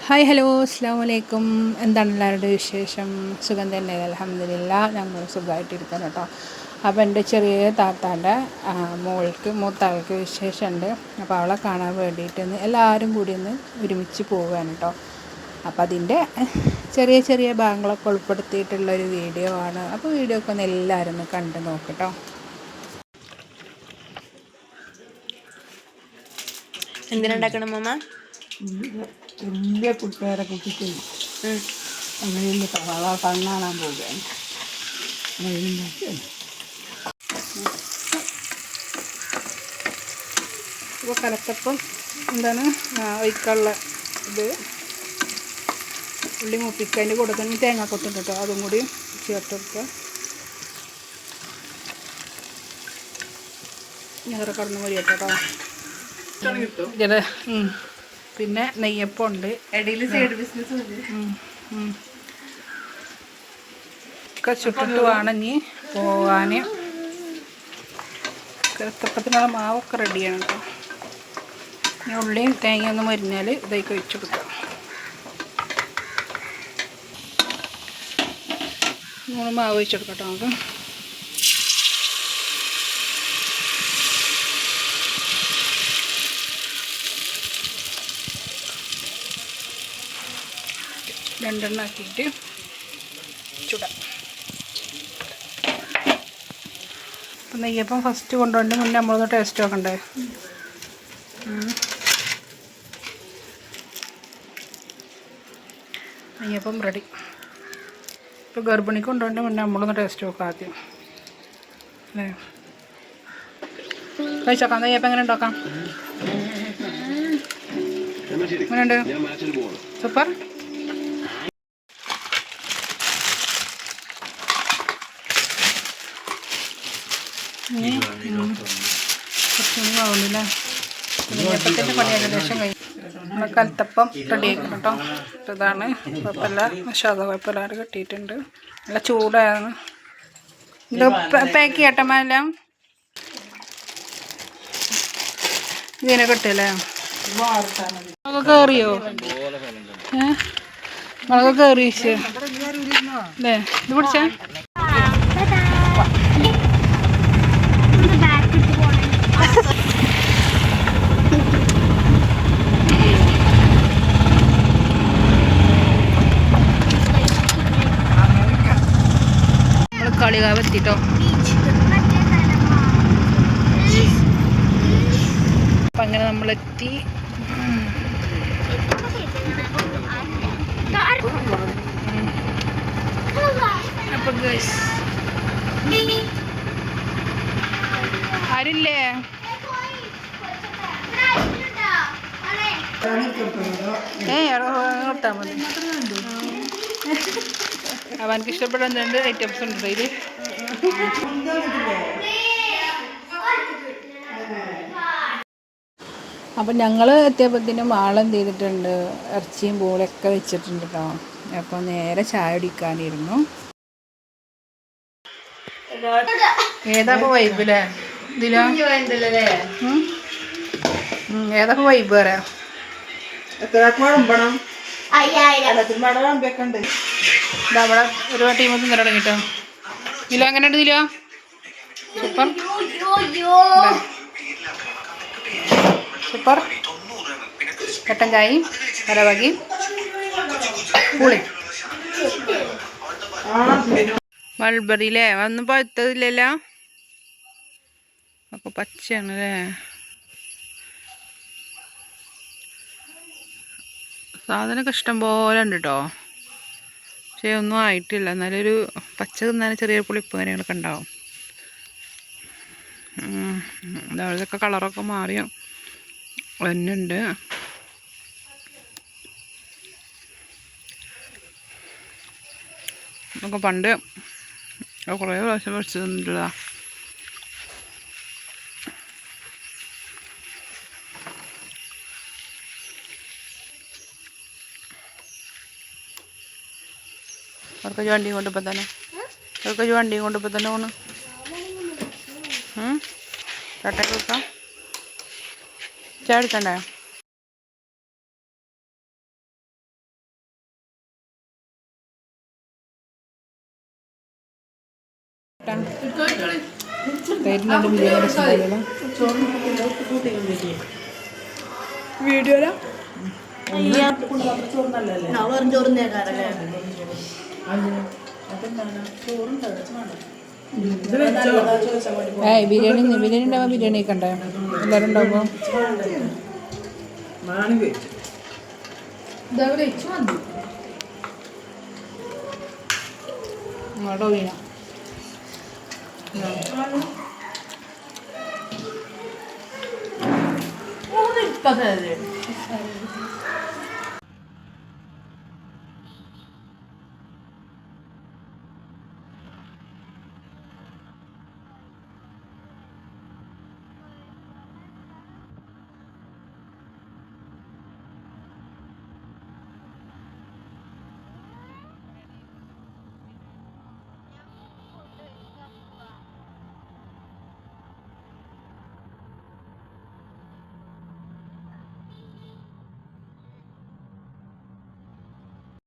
Hi hello അസ്സലാമു അലൈക്കും. എന്താണ് എല്ലാവരുടെ വിശേഷം? സുഖം തന്നെ, അൽഹംദുലില്ലാ. ഞങ്ങൾ സുഖമായിട്ടിരിക്കണം കേട്ടോ. അപ്പോൾ എൻ്റെ ചെറിയ താത്താൻ്റെ മൂത്താൾക്ക് വിശേഷമുണ്ട്. അപ്പോൾ അവളെ കാണാൻ വേണ്ടിയിട്ട് എല്ലാവരും കൂടി ഒന്ന് ഒരുമിച്ച് പോവുകയാണ് കേട്ടോ. അപ്പോൾ അതിൻ്റെ ചെറിയ ചെറിയ ഭാഗങ്ങളൊക്കെ ഉൾപ്പെടുത്തിയിട്ടുള്ളൊരു വീഡിയോ ആണ്. അപ്പോൾ വീഡിയോ ഒക്കെ ഒന്ന് എല്ലാവരും ഒന്ന് കണ്ട് നോക്കട്ടോ. എന്തിനുണ്ടാക്കണം മാമ? വലിയ കുട്ടികളെ കുട്ടിക്ക് അങ്ങനെ സവാള കണ്ണാണാൻ പോവുകയാണ്. അപ്പോൾ കലത്തപ്പം എന്താണ് ഒഴിക്കാനുള്ള ഇത് ഉള്ളി മുപ്പിക്കുക. അതിൻ്റെ കൂടെ തന്നെ തേങ്ങാക്കൊത്തുണ്ട് കേട്ടോ, അതും കൂടി ചേർത്ത് വെക്കുക. ഞങ്ങൾ കടന്നു മതി കേട്ടോ. പിന്നെ നെയ്യപ്പം ഉണ്ട്. ഒക്കെ ചുട്ടിട്ട് വേണം ഇനി പോവാൻ. കലത്തപ്പത്തിനുള്ള മാവൊക്കെ റെഡിയാണ് കേട്ടോ. ഇനി ഉള്ളിയും തേങ്ങയൊന്നും മരിഞ്ഞാൽ ഇതായി കഴിച്ചു കൊടുക്കാം. നമ്മൾ മാവ് വെച്ചെടുക്കാം കേട്ടോ. നമുക്ക് രണ്ടെണ്ണം ആക്കിയിട്ട് ചുടാം. അപ്പം നെയ്യപ്പം ഫസ്റ്റ് കൊണ്ടുപോയിട്ട് മുന്നേ നമ്മളൊന്ന് ടേസ്റ്റ് നോക്കണ്ടേ. നെയ്യപ്പം റെഡി. ഇപ്പോൾ ഗർഭിണിക്ക് കൊണ്ടുപോയിട്ട് മുന്നേ നമ്മളൊന്ന് ടേസ്റ്റ് നോക്കാം ആദ്യം അല്ലേ. കഴിച്ചോക്കാം. നെയ്യപ്പം എങ്ങനെ ഉണ്ടാക്കാം? എങ്ങനെയുണ്ട്? സൂപ്പർ. കുറച്ചുകൂടി ആവുന്നില്ല. നെയ്യപ്പത്തിൻ്റെ പണി ഏകദേശം കഴിഞ്ഞു. നമ്മൾ കലത്തപ്പം റെഡി ആക്കണം കേട്ടോ. ഇതാണ് കുഴപ്പമില്ല, മഷാല കുഴപ്പമില്ലാതെ കിട്ടിയിട്ടുണ്ട്. നല്ല ചൂടാണ്. ഇത് പാക്ക് ചെയ്യട്ടമെല്ലാം ഇതിനെ കിട്ടിയല്ലേ. മുളക് കയറിയോ? മുളക് കയറി അല്ലേ? ഇത് പിടിച്ചേ. കളികാവ് എത്തിട്ടോ. അപ്പം അങ്ങനെ നമ്മളെത്തി. അപ്പം ആരില്ലേ? കൊടുത്താൽ മതി. അവനക്ക് ഇഷ്ടപ്പെട്ട രണ്ട് ഐറ്റംസ് ഉണ്ട് ഇതിൽ. അപ്പം ഞങ്ങൾ എത്തിയപ്പോഴത്തേനും ആളെന്ത് ചെയ്തിട്ടുണ്ട്, ഇറച്ചിയും പൂളൊക്കെ വെച്ചിട്ടുണ്ട് കേട്ടോ. അപ്പോൾ നേരെ ചായ കുടിക്കാനിരുന്നു. ഏതാപ്പോൾ വൈബില്ലേ ഇതിലോ? ഏതാപ്പോൾ വൈബ് പറയാം. നമ്മളെ ഒരു ടീം തിന്നിട്ട് തുടങ്ങിട്ടോ. ഇതിലോ എങ്ങനെയുണ്ട്? ഇതിലോ സൂപ്പർ സൂപ്പർ. കട്ടൻ ചായയും കരവകി പുളി മൾബറിയില്ലേ. ഒന്നും പഴുത്തതില്ലല്ലോ, ഒക്കെ പച്ചയാണല്ലേ. സാധനമൊക്കെ ഇഷ്ടം പോലെ ഉണ്ട് കേട്ടോ. പക്ഷേ ഒന്നും ആയിട്ടില്ല. എന്നാലൊരു പച്ച തിന്നാൻ ചെറിയൊരു പുളിപ്പ് കാര്യങ്ങളൊക്കെ ഉണ്ടാവും. ഇതൊക്കെ കളറൊക്കെ മാറിയോ വരുന്നുണ്ട്. നമുക്ക് പണ്ട് കുറേ പ്രാവശ്യം പഠിച്ചു തന്നിട്ടുള്ളതാ. അവർക്ക് വണ്ടിയും കൊണ്ടിപ്പോൾ തന്നെ പോണ്. ചട്ടക്ക് വെക്കാം. ചായ എടുക്കണ്ടേ? തരുന്നുണ്ട് ബിരിയാണി റെസിപ്പിയിലും വീഡിയോയില ബിരിയാണി ഉണ്ടാവുമ്പോൾ ബിരിയാണി ഒക്കെ ഉണ്ടോ എല്ലാവരും ഉണ്ടാവുമ്പോൾ ഇങ്ങോട്ടോ വീണ